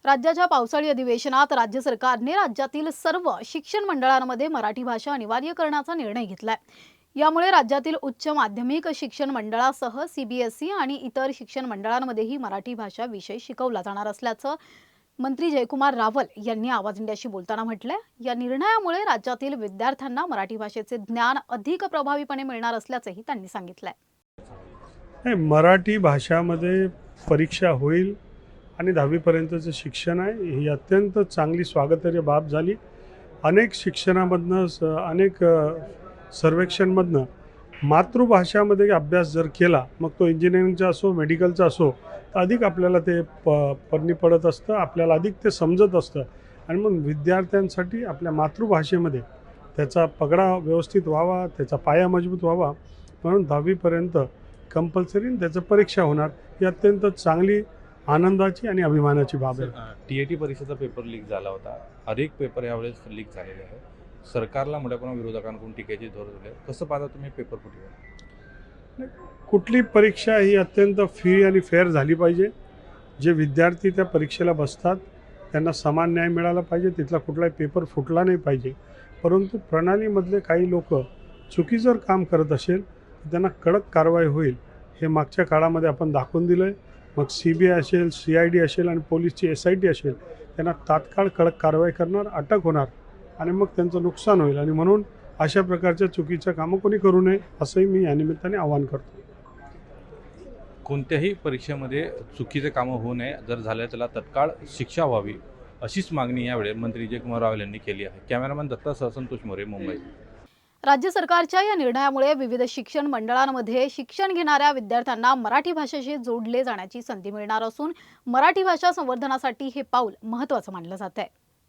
राज्याच्या पावसाळी अधिवेशनात राज्य सरकारने राज्यातील सर्व शिक्षण मंडळांमध्ये मराठी भाषा अनिवार्य करण्याचा निर्णय घेतलाय। यामुळे राज्यातील उच्च माध्यमिक शिक्षण मंडळासह सीबीएसई आणि इतर शिक्षण मंडळांमध्येही मराठी भाषा विषय शिकवला जाणार असल्याचं मंत्री जयकुमार रावल यांनी आवाज इंडियाशी बोलताना म्हटलंय। या निर्णयामुळे राज्यातील विद्यार्थ्यांना मराठी भाषेचे ज्ञान अधिक प्रभावीपणे मिळणार असल्याचंही त्यांनी सांगितलंय। मराठी भाषामध्ये परीक्षा होईल आणि 10वी पर्यंतचं शिक्षण आहे, ही अत्यंत चांगली स्वागतार्ह बाब झाली। अनेक शिक्षणामधनं अनेक सर्वेक्षणमधनं मातृभाषामध्ये अभ्यास जर केला, मग तो इंजिनिअरिंगचा असो मेडिकलचा असो, तर अधिक आपल्याला ते परणी पडत असतं, आपल्याला अधिक ते समजत असतं आणि मग विद्यार्थ्यांसाठी आपल्या मातृभाषेमध्ये त्याचा पगडा व्यवस्थित व्हावा, त्याचा पाया मजबूत व्हावा, म्हणून 10वी पर्यंत कंपल्सरी त्याचं परीक्षा होणार, ही अत्यंत चांगली आनंदाची आणि अभिमानाची बाब आहे। टीएटी परीक्षेचा पेपर लीक झाला होता, अनेक पेपर यावेळेस लीक झालेले आहे। सरकारला मोठ्या प्रमाणात विरोधकांकडून टीकेची झोड झाली, कसं पाहता तुम्ही पेपर फुटवे? कुठली परीक्षा ही अत्यंत फ्री आणि फेअर झाली पाहिजे। जे विद्यार्थी त्या परीक्षेला बसतात त्यांना समान न्याय मिळाला पाहिजे, तिथला कुठलाही पेपर फुटला नाही पाहिजे। परंतु प्रणालीमधले काही लोक चुकीचं जर काम करत असेल तर त्यांना कडक कारवाई होईल, हे मागच्या काळामध्ये आपण दाखवून दिलं आहे। मग सीबीआय असेल, सीआयडी असेल आणि पोलीसची एसआयटी असेल, त्यांना तात्काळ कडक कारवाई करणार, अटक होणार आणि मग त्यांचं नुकसान होईल। आणि म्हणून अशा प्रकारच्या चुकीचं कामं कोणी करू नये, असंही मी या निमित्ताने आवाहन करतो। कोणत्याही परीक्षेमध्ये चुकीचे कामं होऊ नये, जर झालं त्याला तत्काळ शिक्षा व्हावी, अशीच मागणी यावेळी मंत्री जयकुमार रावल यांनी केली आहे। कॅमेरामॅन दत्ता संतोष मोरे, मुंबई। राज्य सरकारच्या या निर्णयामुळे विविध शिक्षण मंडळांमध्ये शिक्षण घेणाऱ्या विद्यार्थ्यांना मराठी भाषेशी जोडले जाण्याची संधी मिळणार असून मराठी भाषा संवर्धनासाठी हे पाऊल महत्त्वाचं मानलं जात आहे।